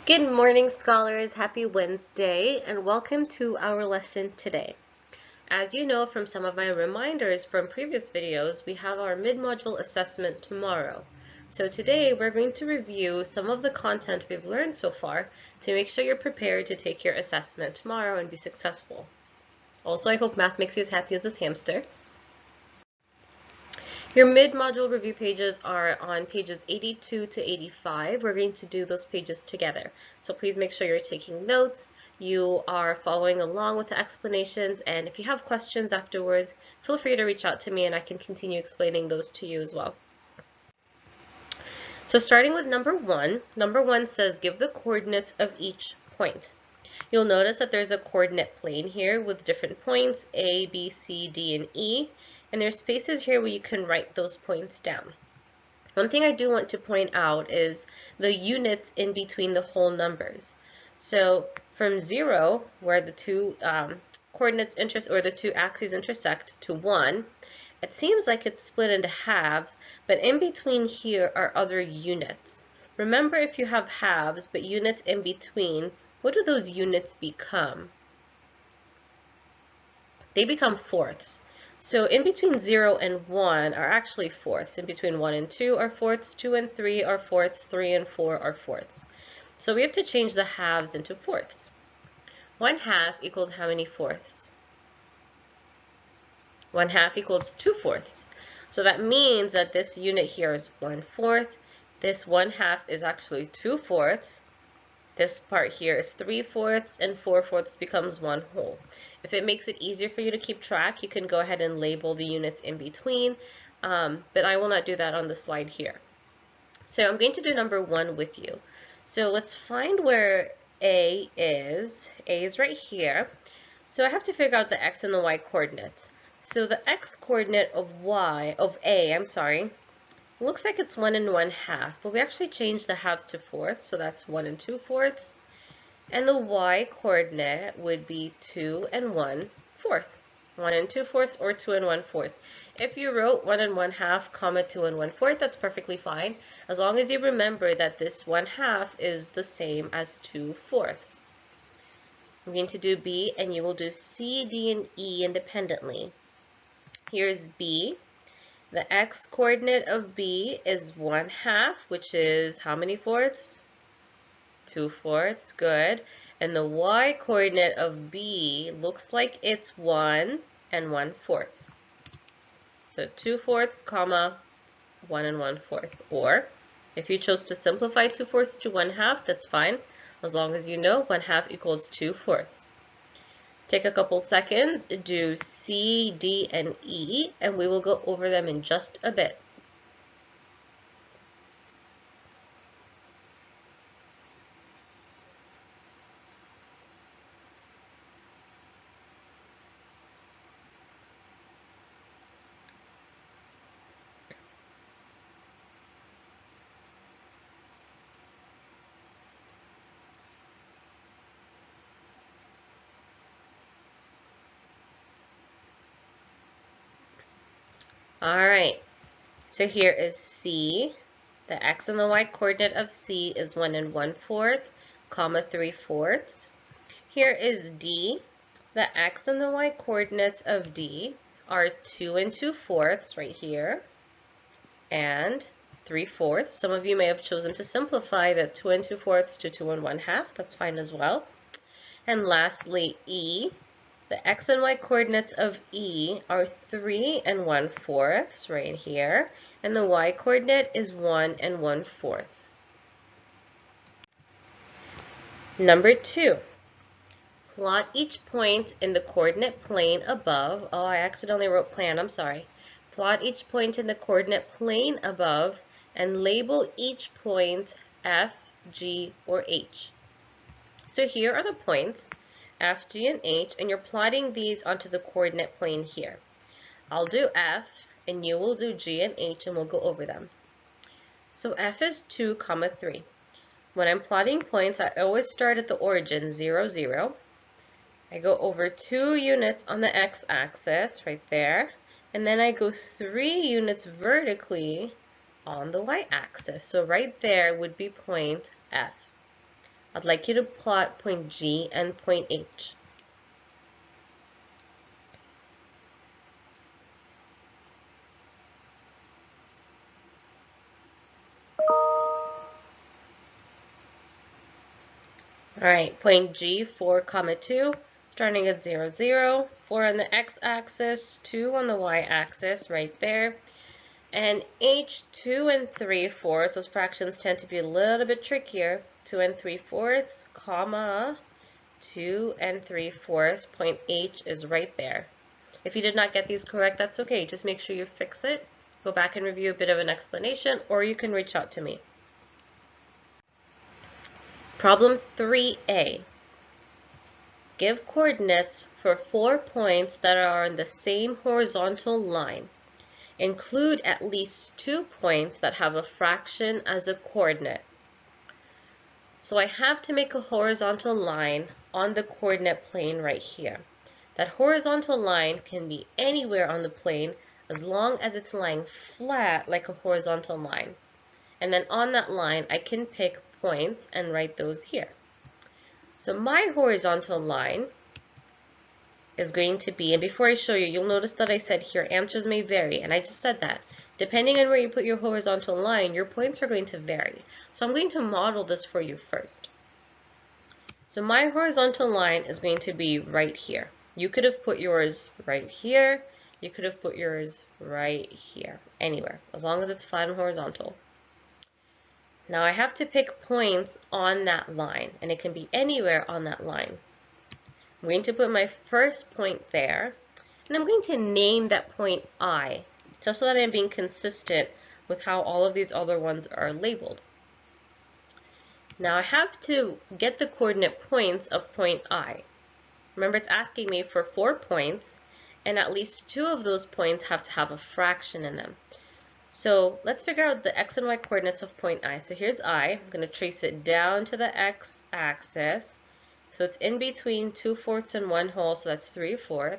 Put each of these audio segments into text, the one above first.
Good morning, scholars. Happy Wednesday, and welcome to our lesson today. As you know from some of my reminders from previous videos, we have our mid-module assessment tomorrow. So today we're going to review some of the content we've learned so far to make sure you're prepared to take your assessment tomorrow and be successful. Also, I hope math makes you as happy as this hamster. Your mid-module review pages are on pages 82 to 85. We're going to do those pages together. So please make sure you're taking notes, you are following along with the explanations, and if you have questions afterwards, feel free to reach out to me and I can continue explaining those to you as well. So starting with number one says give the coordinates of each point. You'll notice that there's a coordinate plane here with different points, A, B, C, D, and E. And there's spaces here where you can write those points down. One thing I do want to point out is the units in between the whole numbers. So from 0, where the two coordinates or the two axes intersect, to 1, it seems like it's split into halves, but in between here are other units. Remember, if you have halves but units in between, what do those units become? They become fourths. So in between 0 and 1 are actually fourths. In between 1 and 2 are fourths, 2 and 3 are fourths, 3 and 4 are fourths. So we have to change the halves into fourths. 1/2 equals how many fourths? 1/2 equals 2 fourths. So that means that this unit here is 1/4. This 1/2 is actually 2 fourths. This part here is 3 fourths, and 4 fourths becomes 1 whole. If it makes it easier for you to keep track, you can go ahead and label the units in between, but I will not do that on the slide here. So I'm going to do number 1 with you. So let's find where A is. A is right here. So I have to figure out the X and the Y coordinates. So the X coordinate of A, looks like it's 1 and 1/2, but we actually changed the halves to fourths, so that's 1 and 2 fourths. And the Y coordinate would be 2 and 1/4. 1 and 2 fourths or 2 and 1/4. If you wrote 1 and 1/2, comma 2 and 1/4, that's perfectly fine, as long as you remember that this 1/2 is the same as 2 fourths. I'm going to do B, and you will do C, D, and E independently. Here's B. The X coordinate of B is 1/2, which is how many fourths? 2 fourths, good. And the Y coordinate of B looks like it's 1 and 1/4. So 2 fourths, comma, 1 and 1/4. Or if you chose to simplify 2 fourths to 1/2, that's fine, as long as you know 1/2 equals 2 fourths. Take a couple seconds, do C, D, and E, and we will go over them in just a bit. All right, so here is C. The X and the Y coordinate of C is 1 and 1/4, comma 3 fourths. Here is D. The X and the Y coordinates of D are 2 and 2 fourths right here, and 3 fourths. Some of you may have chosen to simplify the 2 and 2 fourths to 2 and 1/2. That's fine as well. And lastly, E. The X and Y coordinates of E are 3 and 1/4 right here, and the Y coordinate is 1 and 1/4. Number 2, plot each point in the coordinate plane above. Oh, I accidentally wrote plan, I'm sorry. Plot each point in the coordinate plane above and label each point F, G, or H. So here are the points, F, G, and H, and you're plotting these onto the coordinate plane here. I'll do F, and you will do G and H, and we'll go over them. So F is 2, comma 3. When I'm plotting points, I always start at the origin, 0, 0. I go over 2 units on the x-axis, right there, and then I go 3 units vertically on the y-axis. So right there would be point F. I'd like you to plot point G and point H. All right, point G, 4, 2, starting at 0, 0, 4 on the x-axis, 2 on the y-axis, right there. And H, 2 and 3/4, those fractions tend to be a little bit trickier. 2 and 3/4, comma, 2 and 3/4, point H is right there. If you did not get these correct, that's okay. Just make sure you fix it. Go back and review a bit of an explanation, or you can reach out to me. Problem 3A. Give coordinates for 4 points that are on the same horizontal line. Include at least 2 points that have a fraction as a coordinate. So I have to make a horizontal line on the coordinate plane right here. That horizontal line can be anywhere on the plane as long as it's lying flat like a horizontal line. And then on that line, I can pick points and write those here. So my horizontal line is going to be, and before I show you, you'll notice that I said here answers may vary, and I just said that. Depending on where you put your horizontal line, your points are going to vary. So I'm going to model this for you first. So my horizontal line is going to be right here. You could have put yours right here. You could have put yours right here, anywhere, as long as it's flat and horizontal. Now I have to pick points on that line, and it can be anywhere on that line. I'm going to put my first point there, and I'm going to name that point I, just so that I'm being consistent with how all of these other ones are labeled. Now I have to get the coordinate points of point I. Remember, it's asking me for 4 points, and at least 2 of those points have to have a fraction in them. So let's figure out the x and y coordinates of point I. So here's I. I'm going to trace it down to the x-axis. So it's in between 2/4 and 1/2, so that's 3/4.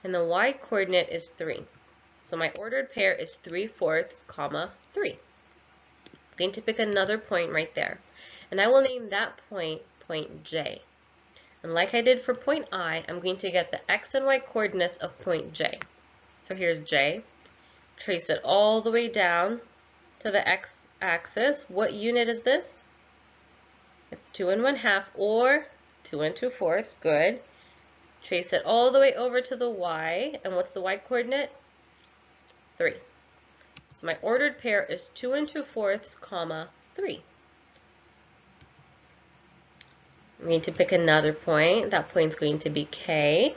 And the y coordinate is 3. So my ordered pair is 3/4, comma 3. I'm going to pick another point right there. And I will name that point, point J. And like I did for point I, I'm going to get the x and y coordinates of point J. So here's J. Trace it all the way down to the x-axis. What unit is this? It's 2 1/2 or 2 2/4. Good. Trace it all the way over to the y. And what's the y coordinate? 3. So my ordered pair is 2 2/4, comma 3. I'm going to pick another point. That point's going to be K.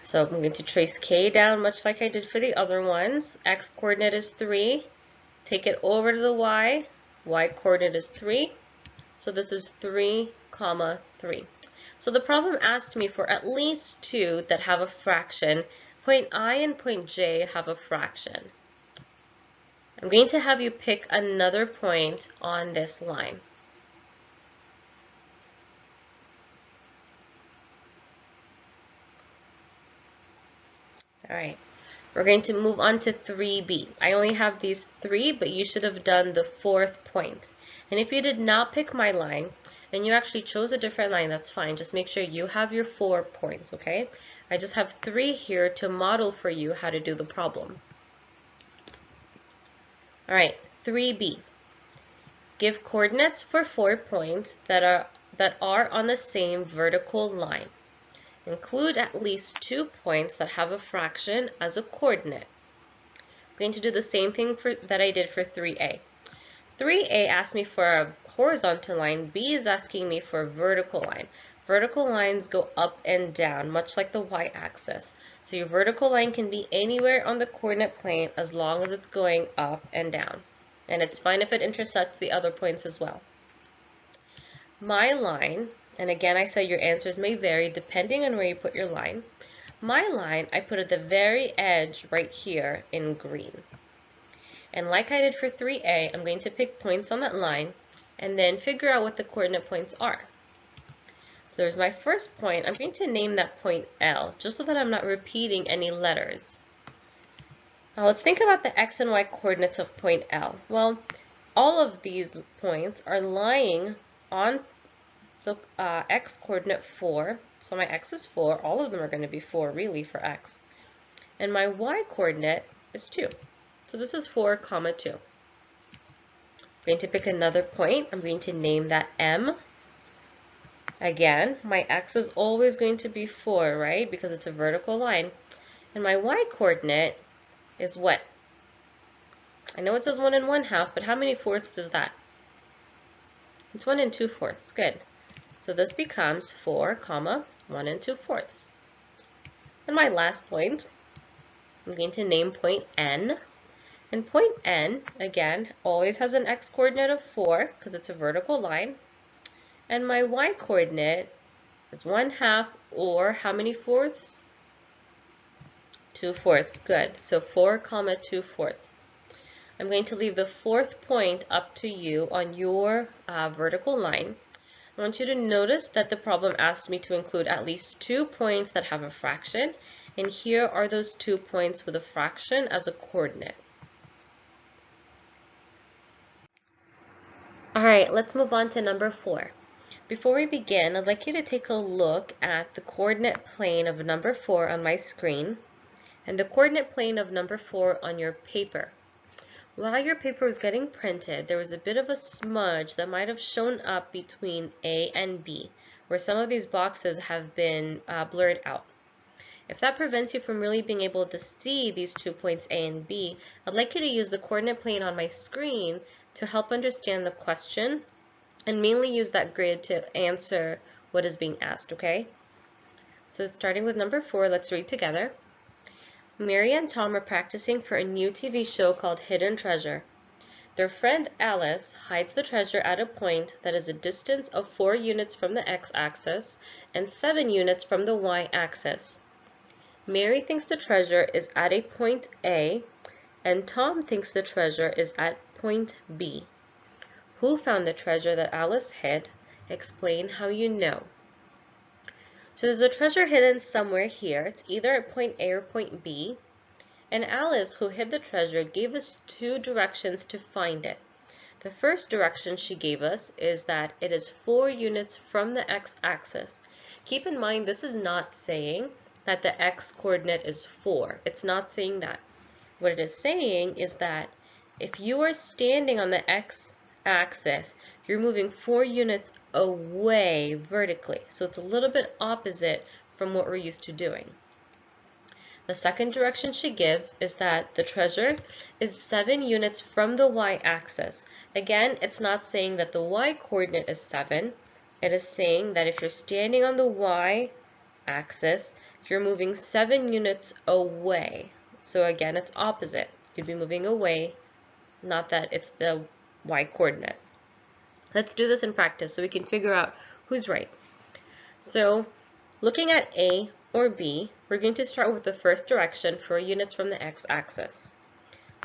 So I'm going to trace K down much like I did for the other ones. X coordinate is 3. Take it over to the Y. Y coordinate is 3. So this is 3, comma 3. So the problem asked me for at least 2 that have a fraction. Point I and point J have a fraction. I'm going to have you pick another point on this line. All right, we're going to move on to 3B. I only have these 3, but you should have done the 4th point. And if you did not pick my line, and you actually chose a different line, that's fine. Just make sure you have your 4 points, okay? I just have 3 here to model for you how to do the problem. All right, 3B. Give coordinates for 4 points that are on the same vertical line. Include at least 2 points that have a fraction as a coordinate. I'm going to do the same thing that I did for 3A. 3A asked me for a horizontal line. B is asking me for a vertical line. Vertical lines go up and down, much like the y-axis. So your vertical line can be anywhere on the coordinate plane as long as it's going up and down. And it's fine if it intersects the other points as well. My line, and again I said your answers may vary depending on where you put your line. My line I put at the very edge right here in green. And like I did for 3A, I'm going to pick points on that line and then figure out what the coordinate points are. So there's my first point. I'm going to name that point L, just so that I'm not repeating any letters. Now let's think about the x and y coordinates of point L. Well, all of these points are lying on the x coordinate 4, so my x is 4, all of them are going to be 4 really for x, and my y coordinate is 2. So this is 4, 2. I'm going to pick another point. I'm going to name that M. Again, my x is always going to be 4, right? Because it's a vertical line. And my y coordinate is what? I know it says 1 1/2, but how many fourths is that? It's 1 2/4. Good. So this becomes 4, 1 2/4. And my last point, I'm going to name point N. And point N, again, always has an x coordinate of 4 because it's a vertical line. And my y coordinate is 1/2, or how many fourths? 2/4. Good. So 4, 2/4. I'm going to leave the fourth point up to you on your vertical line. I want you to notice that the problem asked me to include at least 2 points that have a fraction, and here are those 2 points with a fraction as a coordinate. Alright, let's move on to number 4. Before we begin, I'd like you to take a look at the coordinate plane of number 4 on my screen and the coordinate plane of number 4 on your paper. While your paper was getting printed, there was a bit of a smudge that might have shown up between A and B, where some of these boxes have been blurred out. If that prevents you from really being able to see these 2 points A and B, I'd like you to use the coordinate plane on my screen to help understand the question and mainly use that grid to answer what is being asked, okay? So starting with number 4, let's read together. Mary and Tom are practicing for a new TV show called Hidden Treasure. Their friend Alice hides the treasure at a point that is a distance of 4 units from the x-axis and 7 units from the y-axis. Mary thinks the treasure is at a point A, and Tom thinks the treasure is at point B. Who found the treasure that Alice hid? Explain how you know. So there's a treasure hidden somewhere here. It's either at point A or point B. And Alice, who hid the treasure, gave us 2 directions to find it. The first direction she gave us is that it is 4 units from the x-axis. Keep in mind, this is not saying that the x-coordinate is 4. It's not saying that. What it is saying is that if you are standing on the x-axis, you're moving 4 units away vertically. So it's a little bit opposite from what we're used to doing. The second direction she gives is that the treasure is 7 units from the y-axis. Again, it's not saying that the y-coordinate is 7. It is saying that if you're standing on the y-axis, you're moving 7 units away. So again, it's opposite. You'd be moving away, not that it's the y-coordinate. Let's do this in practice so we can figure out who's right. So looking at A or B, we're going to start with the first direction for units from the x-axis.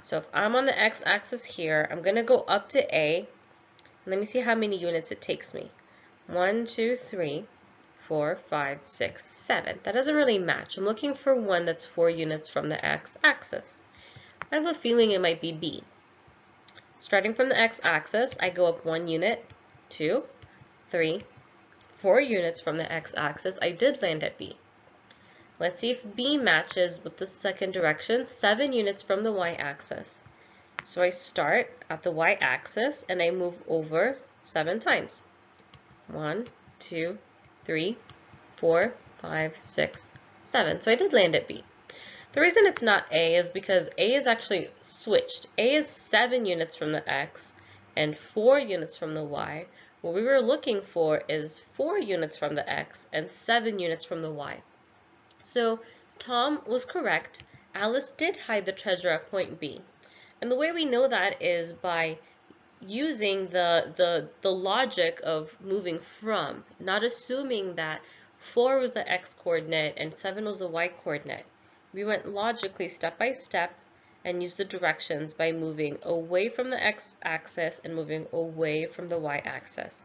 So if I'm on the x-axis here, I'm going to go up to A. Let me see how many units it takes me. 1, 2, 3, 4, 5, 6, 7. That doesn't really match. I'm looking for one that's 4 units from the x-axis. I have a feeling it might be B. Starting from the x-axis, I go up 1 unit, 2, 3, 4 units from the x-axis. I did land at B. Let's see if B matches with the second direction, 7 units from the y-axis. So I start at the y-axis and I move over 7 times. 1, 2, 3, 4, 5, 6, 7. So I did land at B. The reason it's not A is because A is actually switched. A is 7 units from the x and 4 units from the y. What we were looking for is 4 units from the x and 7 units from the y. So Tom was correct. Alice did hide the treasure at point B. And the way we know that is by using the logic of moving from, not assuming that 4 was the x-coordinate and 7 was the y-coordinate. We went logically step by step and used the directions by moving away from the x-axis and moving away from the y-axis.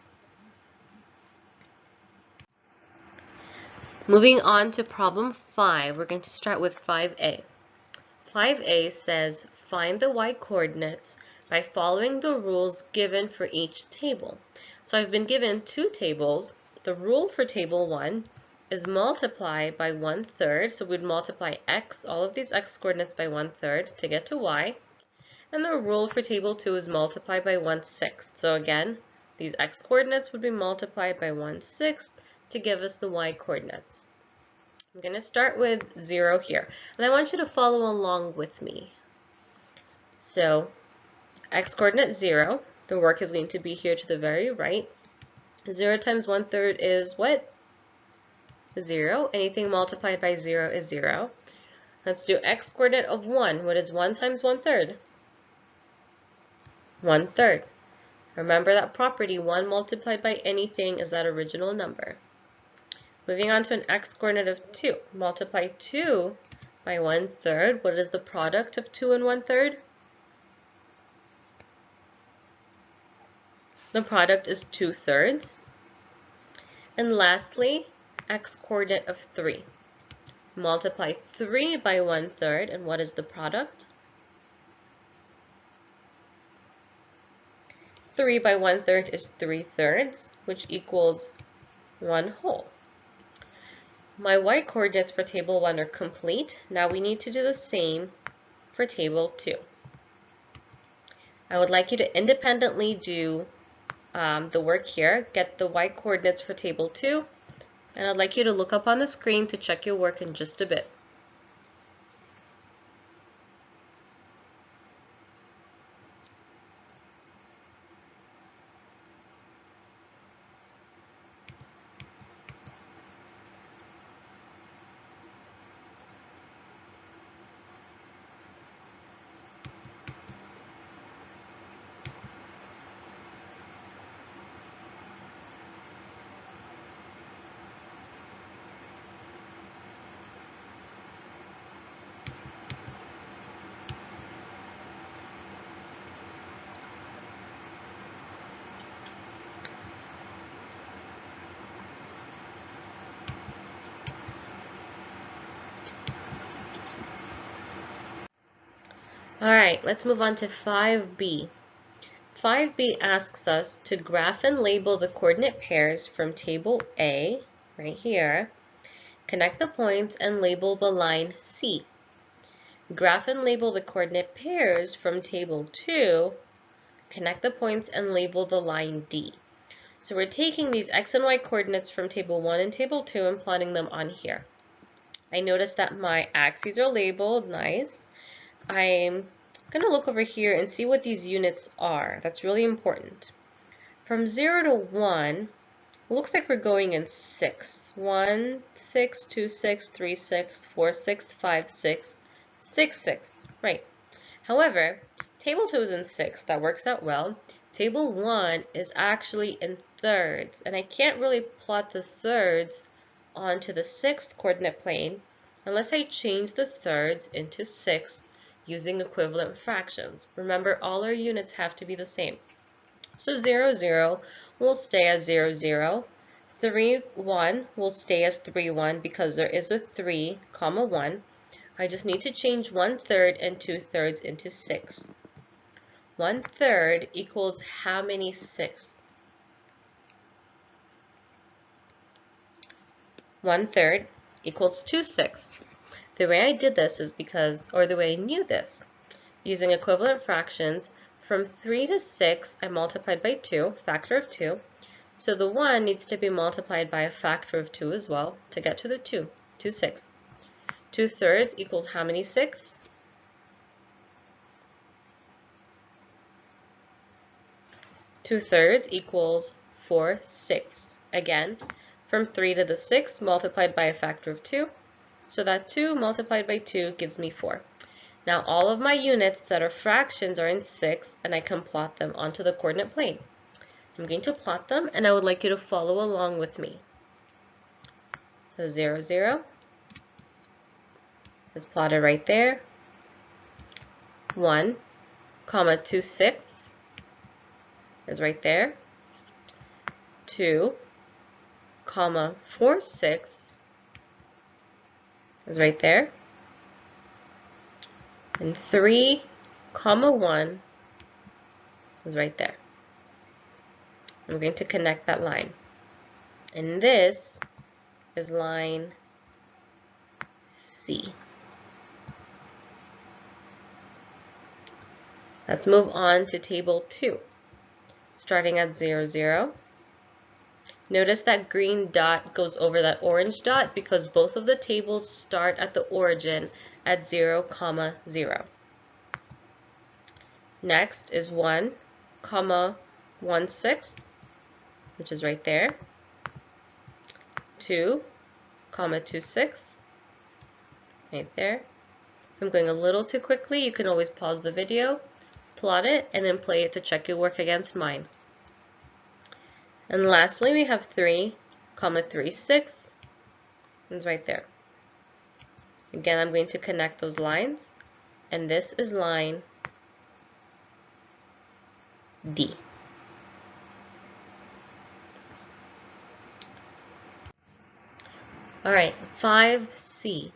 Moving on to problem 5, we're going to start with 5a. 5a says, find the y-coordinates by following the rules given for each table. So I've been given two tables. The rule for table 1 is multiply by 1/3. So we'd multiply x, all of these x coordinates, by 1/3 to get to y. And the rule for table 2 is multiply by 1/6. So again, these x coordinates would be multiplied by 1/6 to give us the y coordinates. I'm going to start with 0 here, and I want you to follow along with me. So x coordinate 0, the work is going to be here to the very right. 0 times 1/3 is what? 0. Anything multiplied by 0 is 0. Let's do x coordinate of 1. What is 1 times 1/3? 1/3. Remember that property, 1 multiplied by anything is that original number. Moving on to an x coordinate of 2. Multiply 2 by 1/3. What is the product of 2 and 1/3? The product is 2/3. And lastly, x coordinate of 3. Multiply 3 by 1/3, and what is the product? 3 by 1/3 is 3/3, which equals 1/2. My y coordinates for table 1 are complete. Now we need to do the same for table 2. I would like you to independently do the work here, get the y coordinates for table 2, and I'd like you to look up on the screen to check your work in just a bit. Alright, let's move on to 5b. 5b asks us to graph and label the coordinate pairs from table A, right here, connect the points, and label the line C. Graph and label the coordinate pairs from table 2, connect the points, and label the line D. So we're taking these x and y coordinates from table 1 and table 2 and plotting them on here. I notice that my axes are labeled, nice. I'm going to look over here and see what these units are. That's really important. From 0 to 1, it looks like we're going in sixths. 1, 6, 2, 6, 3, 6, 4, 6, 5, 6, 6 sixths. Right. However, table 2 is in sixths. That works out well. Table 1 is actually in thirds, and I can't really plot the thirds onto the sixth coordinate plane unless I change the thirds into sixths using equivalent fractions. Remember, all our units have to be the same. So 0, 0 will stay as 0, 0. 3, 1 will stay as 3, 1 because there is a 3, comma 1. I just need to change 1/3 and 2/3 into sixths. 1/3 equals how many sixths? 1/3 equals 2 sixths. The way I did this is because, or the way I knew this, using equivalent fractions, from 3 to 6, I multiplied by 2, factor of 2. So the 1 needs to be multiplied by a factor of 2 as well to get to the 2, 2 sixths. 2/3 equals how many sixths? 2/3 equals 4 sixths. Again, from 3 to the 6 multiplied by a factor of 2. So that 2 multiplied by 2 gives me 4. Now all of my units that are fractions are in sixths, and I can plot them onto the coordinate plane. I'm going to plot them, and I would like you to follow along with me. So 0, 0 is plotted right there. 1, comma 2 sixths is right there. 2, comma 4 sixths is right there. And 3, comma 1 is right there. I'm going to connect that line. And this is line C. Let's move on to table 2. Starting at 0, 0. Notice that green dot goes over that orange dot because both of the tables start at the origin at 0, 0. Next is 1, 1/6, which is right there. 2, 2/6, right there. If I'm going a little too quickly, you can always pause the video, plot it, and then play it to check your work against mine. And lastly, we have 3, 3/6, it's right there. Again, I'm going to connect those lines, and this is line D. All right, 5C.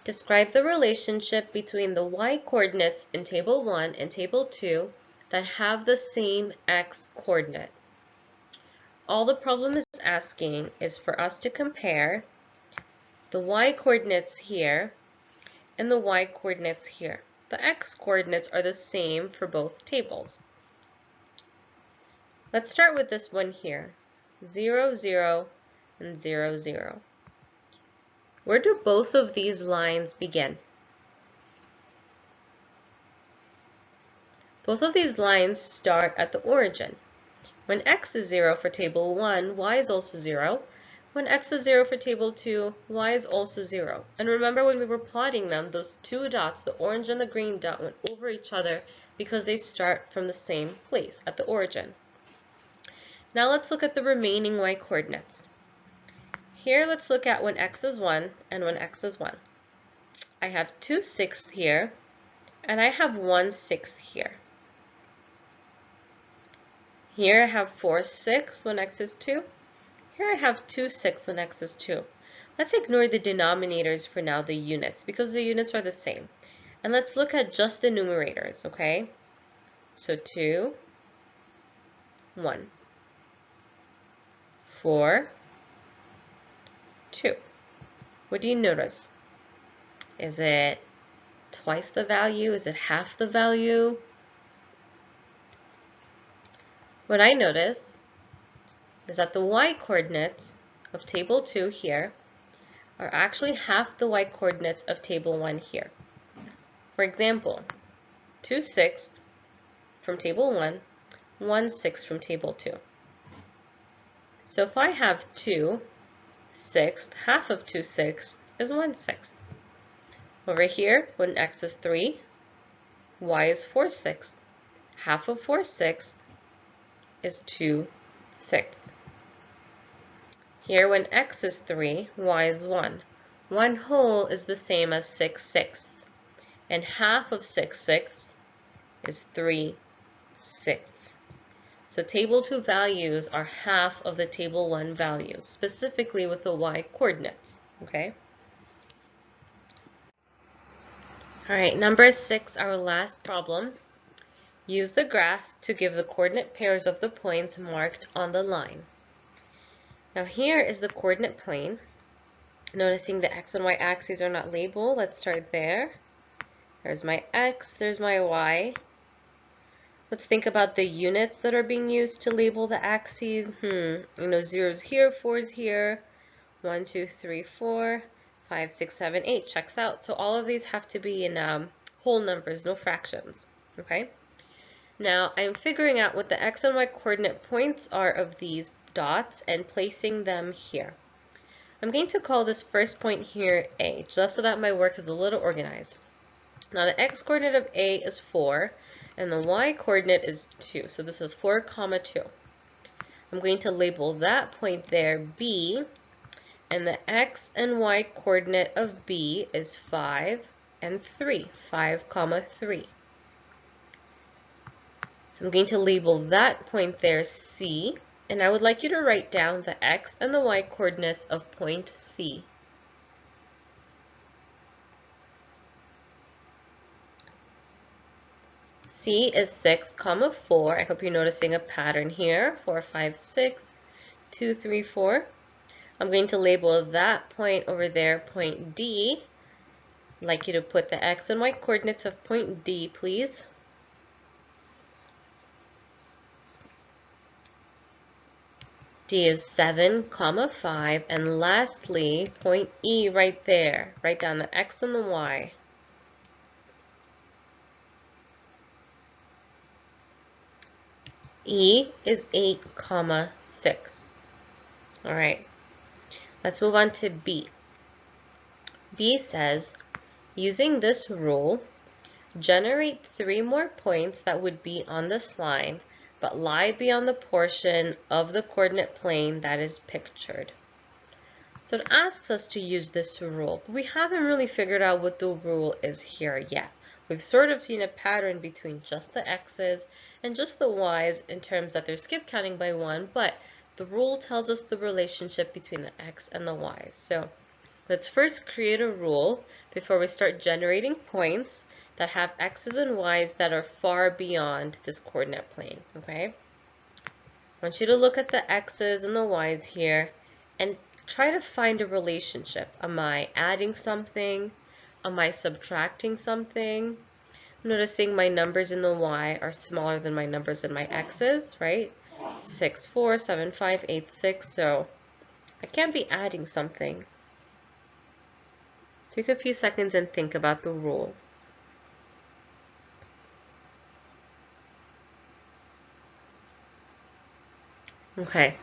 Describe the relationship between the y coordinates in table 1 and table 2 that have the same x coordinate. All the problem is asking is for us to compare the y coordinates here and the y coordinates here. The x coordinates are the same for both tables. Let's start with this one here, 0, 0, and 0, 0. Where do both of these lines begin? Both of these lines start at the origin. When x is 0 for table 1, y is also 0. When x is 0 for table 2, y is also 0. And remember when we were plotting them, those two dots, the orange and the green dot, went over each other because they start from the same place, at the origin. Now let's look at the remaining y coordinates. Here, let's look at when x is 1 and when x is 1. I have 2/6 here, and I have 1/6 here. Here I have 4/6 when x is 2. Here I have 2/6 when x is 2. Let's ignore the denominators for now, the units, because the units are the same. And let's look at just the numerators, okay? So 2, 1, 4, 2. What do you notice? Is it twice the value? Is it half the value? What I notice is that the y coordinates of table 2 here are actually half the y coordinates of table 1 here. For example, 2/6 from table 1, 1/6 from table 2. So if I have 2/6, half of 2/6 is 1/6. Over here, when x is 3, y is 4/6. Half of 4/6 is 2/6. Here, when x is 3, y is 1. 1 whole is the same as 6/6. And half of 6/6 is 3/6. So table 2 values are half of the table 1 values, specifically with the y coordinates, okay? All right, number 6, our last problem. Use the graph to give the coordinate pairs of the points marked on the line. Now here is the coordinate plane. Noticing the x and y axes are not labeled, let's start there. There's my x, there's my y. Let's think about the units that are being used to label the axes. 0 is here, 4 is here, 1, 2, 3, 4, 5, 6, 7, 8 checks out. So all of these have to be in whole numbers, no fractions, okay? Now I'm figuring out what the x and y coordinate points are of these dots and placing them here. I'm going to call this first point here A, just so that my work is a little organized. Now the x coordinate of A is 4, and the y coordinate is 2. So this is 4, 2. I'm going to label that point there B, and the x and y coordinate of B is 5 and 3, 5, 3. I'm going to label that point there C, and I would like you to write down the x and the y coordinates of point C. C is 6, comma 4. I hope you're noticing a pattern here. 4, 5, 6, 2, 3, 4. I'm going to label that point over there point D. I'd like you to put the x and y coordinates of point D, please. D is 7, comma 5. And lastly, point E right there. Write down the x and the y. E is 8, comma 6. All right. Let's move on to B. B says, using this rule, generate 3 more points that would be on this line, but lie beyond the portion of the coordinate plane that is pictured. So it asks us to use this rule, but we haven't really figured out what the rule is here yet. We've sort of seen a pattern between just the x's and just the y's in terms that they're skip counting by 1, but the rule tells us the relationship between the x and the y's. So let's first create a rule before we start generating points that have x's and y's that are far beyond this coordinate plane, okay? I want you to look at the x's and the y's here and try to find a relationship. Am I adding something? Am I subtracting something? Noticing my numbers in the y are smaller than my numbers in my x's, right? 6, 4, 7, 5, 8, 6, so I can't be adding something. Take a few seconds and think about the rule. Okay,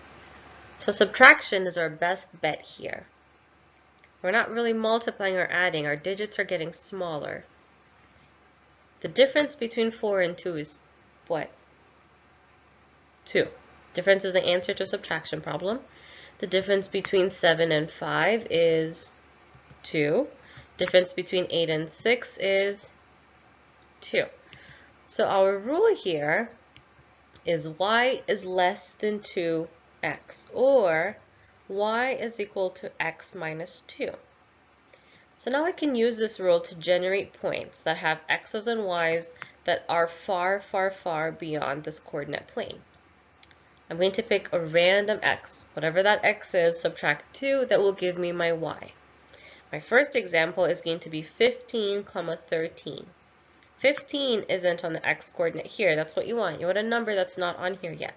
so subtraction is our best bet here. We're not really multiplying or adding. Our digits are getting smaller. The difference between 4 and 2 is what? 2. Difference is the answer to a subtraction problem. The difference between 7 and 5 is 2. Difference between 8 and 6 is 2. So our rule here is y is less than 2x, or y is equal to x minus 2. So now I can use this rule to generate points that have x's and y's that are far, far, far beyond this coordinate plane. I'm going to pick a random x. Whatever that x is, subtract 2, that will give me my y. My first example is going to be 15, 13. 15 isn't on the x coordinate here. That's what you want. You want a number that's not on here yet.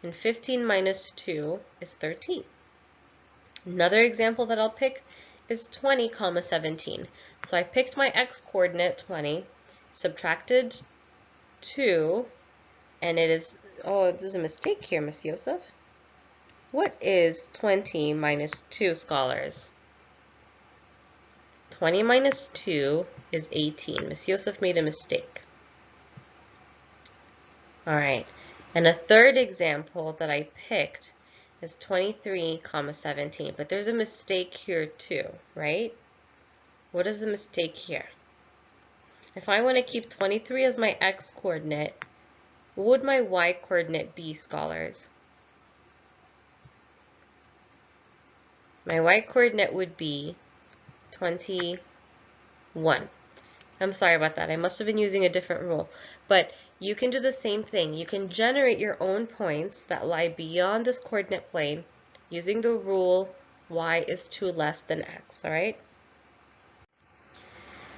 And 15 minus 2 is 13. Another example that I'll pick is 20, 17. So I picked my x coordinate, 20, subtracted 2, and it is, oh, there's a mistake here, Miss Yoseph. What is 20 minus 2, scholars? 20 minus 2 is 18. Miss Yosef made a mistake. All right, and a third example that I picked is 23, 17, but there's a mistake here too, right? What is the mistake here? If I want to keep 23 as my x coordinate, what would my y coordinate be, scholars? My y coordinate would be 21. I'm sorry about that. I must have been using a different rule. But you can do the same thing. You can generate your own points that lie beyond this coordinate plane using the rule y is 2 less than x, all right?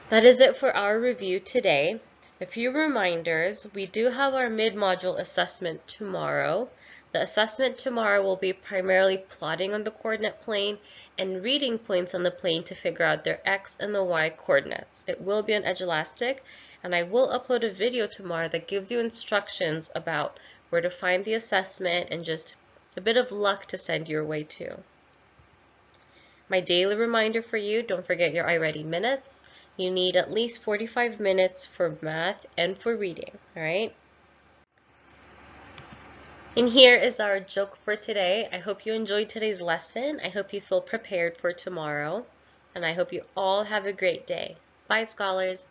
That is it for our review today. A few reminders. We do have our mid-module assessment tomorrow. The assessment tomorrow will be primarily plotting on the coordinate plane and reading points on the plane to figure out their x and the y coordinates. It will be on Edulastic, and I will upload a video tomorrow that gives you instructions about where to find the assessment and just a bit of luck to send your way too. My daily reminder for you, don't forget your iReady minutes. You need at least 45 minutes for math and for reading, all right? And here is our joke for today. I hope you enjoyed today's lesson. I hope you feel prepared for tomorrow. And I hope you all have a great day. Bye, scholars.